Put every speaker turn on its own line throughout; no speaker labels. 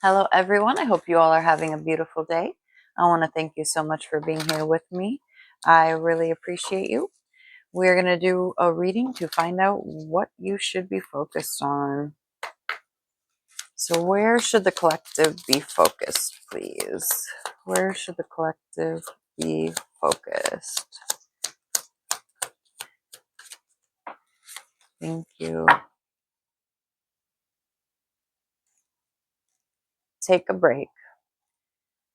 Hello, everyone. I hope you all are having a beautiful day. I want to thank you so much for being here with me. I really appreciate you. We're going to do a reading to find out what you should be focused on. So, where should the collective be focused, please? Where should the collective be focused? Thank you. Take a break.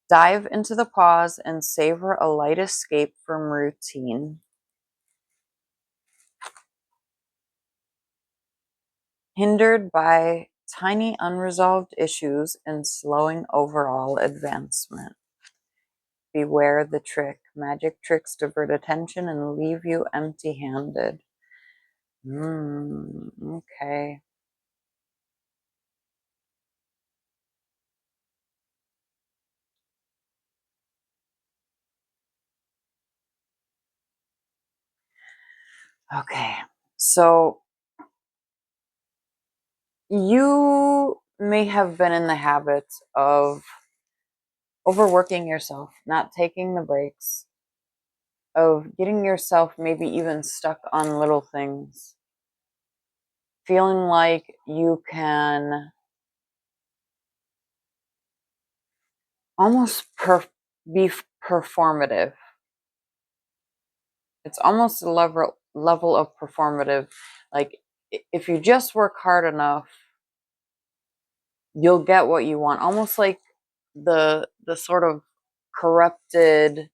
Dive into the pause and savor a light escape from routine. Hindered by tiny unresolved issues and slowing overall advancement. Beware the trick. Magic tricks divert attention and leave you empty-handed. Okay. Okay. So you may have been in the habit of overworking yourself, not taking the breaks, of getting yourself maybe even stuck on little things, feeling like you can almost be performative. It's almost a level of performative. Like, if you just work hard enough, you'll get what you want. Almost like the sort of corrupted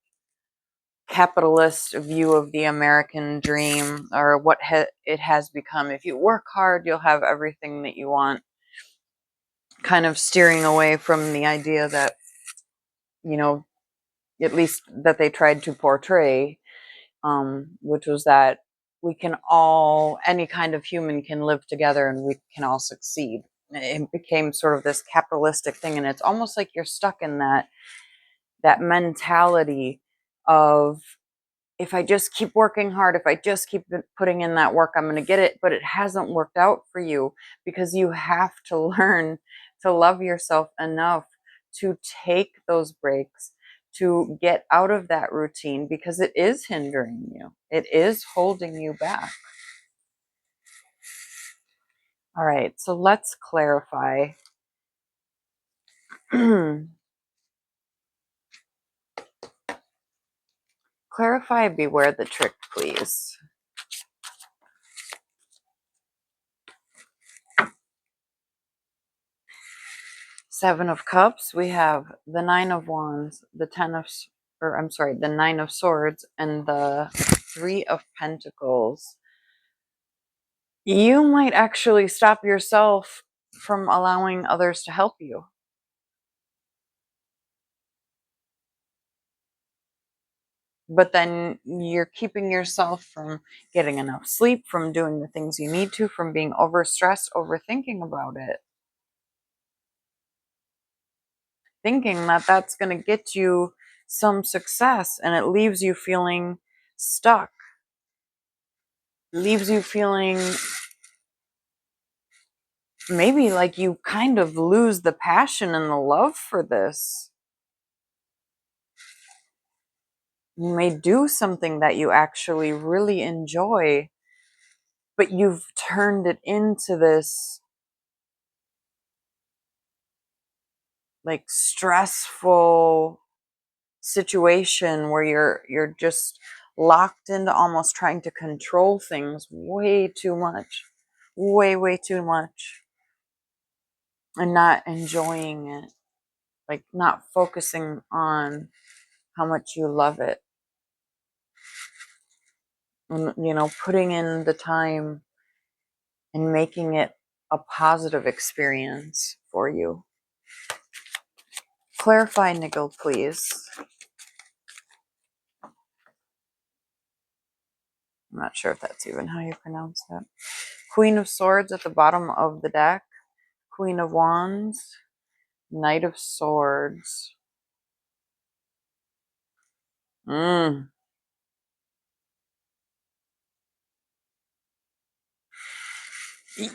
capitalist view of the American dream, or what it has become. If you work hard, you'll have everything that you want. Kind of steering away from the idea that, at least that they tried to portray, which was that any kind of human can live together and we can all succeed. It became sort of this capitalistic thing, and it's almost like you're stuck in that mentality of, if I just keep working hard, if I just keep putting in that work, I'm going to get it. But it hasn't worked out for you, because you have to learn to love yourself enough to take those breaks, to get out of that routine, because it is hindering you. It is holding you back. All right, so let's clarify. Clarify, beware the trick, please. Seven of Cups, we have the Nine of Wands, the Nine of Swords, and the Three of Pentacles. You might actually stop yourself from allowing others to help you. But then you're keeping yourself from getting enough sleep, from doing the things you need to, from being overstressed, overthinking about it. Thinking that that's going to get you some success, and it leaves you feeling stuck. Leaves you feeling maybe like you kind of lose the passion and the love for this. You may do something that you actually really enjoy, but you've turned it into this like stressful situation where you're just locked into almost trying to control things way too much. Way too much. And not enjoying it. Like, not focusing on how much you love it. And, putting in the time and making it a positive experience for you. Clarify, Nigel, please. I'm not sure if that's even how you pronounce that. Queen of Swords at the bottom of the deck. Queen of Wands. Knight of Swords.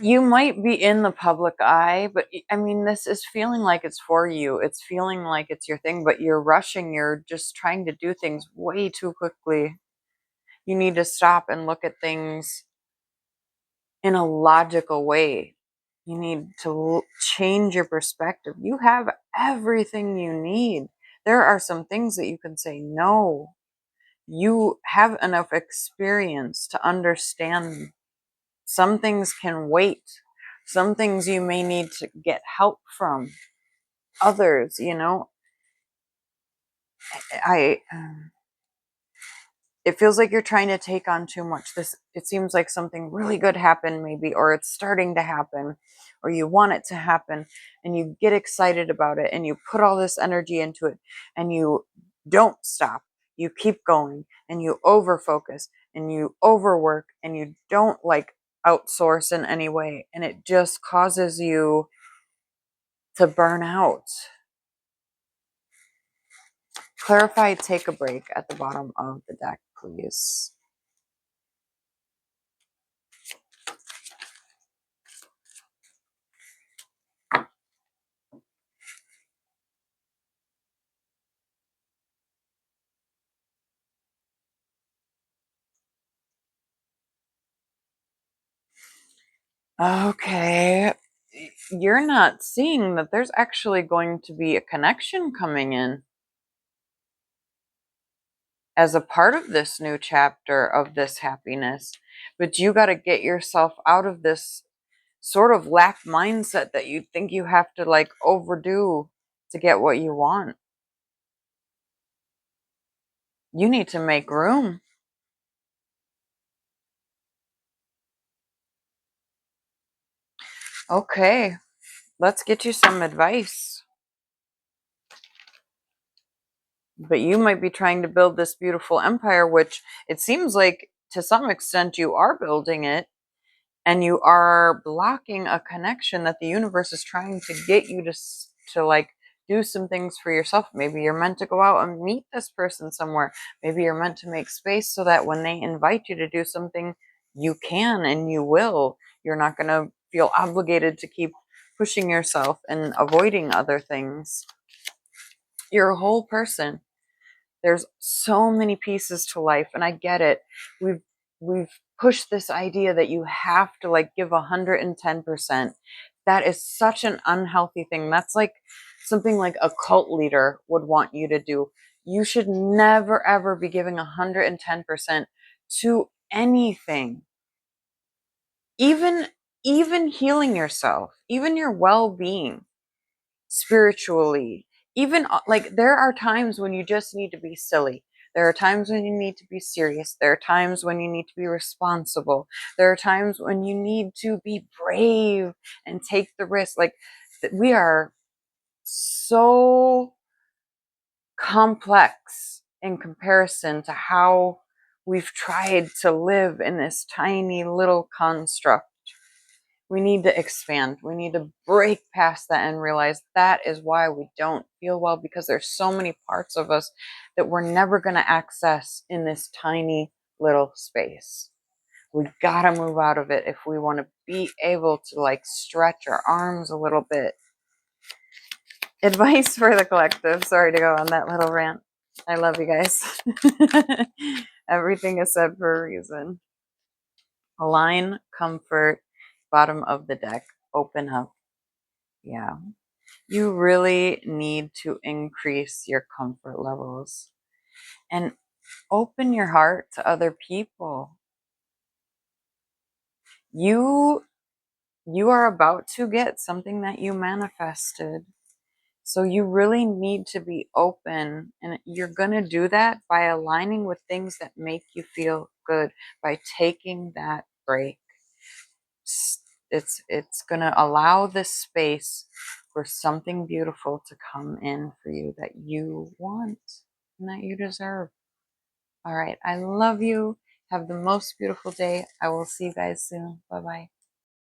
You might be in the public eye, but I mean, this is feeling like it's for you. It's feeling like it's your thing, but you're rushing. You're just trying to do things way too quickly. You need to stop and look at things in a logical way. You need to change your perspective. You have everything you need. There are some things that you can say no. You have enough experience to understand some things can wait. Some things you may need to get help from others, you know. I It feels like you're trying to take on too much. It seems like something really good happened maybe, or it's starting to happen, or you want it to happen, and you get excited about it and you put all this energy into it, and you don't stop. You keep going, and you over focus, and you overwork, and you don't like outsource in any way, and it just causes you to burn out. Clarify, take a break at the bottom of the deck, please. Okay. You're not seeing that there's actually going to be a connection coming in as a part of this new chapter of this happiness. But you got to get yourself out of this sort of lack mindset that you think you have to like overdo to get what you want. You need to make room. Okay, let's get you some advice. But you might be trying to build this beautiful empire, which it seems like to some extent you are building it, and you are blocking a connection that the universe is trying to get you to like do some things for yourself. Maybe you're meant to go out and meet this person somewhere. Maybe you're meant to make space so that when they invite you to do something, you can and you will. You're not going to feel obligated to keep pushing yourself and avoiding other things. You're a whole person. There's so many pieces to life, and I get it. We've pushed this idea that you have to like give 110%. That is such an unhealthy thing. That's like something like a cult leader would want you to do. You should never ever be giving 110% to anything. Even even healing yourself, even your well-being spiritually. Even like there are times when you just need to be silly. There are times when you need to be serious. There are times when you need to be responsible. There are times when you need to be brave and take the risk. Like we are so complex in comparison to how we've tried to live in this tiny little construct. We need to expand. We need to break past that and realize that is why we don't feel well, because there's so many parts of us that we're never going to access in this tiny little space. We got to move out of it if we want to be able to like stretch our arms a little bit. Advice for the collective. Sorry to go on that little rant. I love you guys. Everything is said for a reason. Align, comfort, bottom of the deck, open up. Yeah. You really need to increase your comfort levels and open your heart to other people. You are about to get something that you manifested. So you really need to be open, and you're going to do that by aligning with things that make you feel good, by taking that break. It's going to allow this space for something beautiful to come in for you that you want and that you deserve. All right. I love you. Have the most beautiful day. I will see you guys soon. Bye-bye.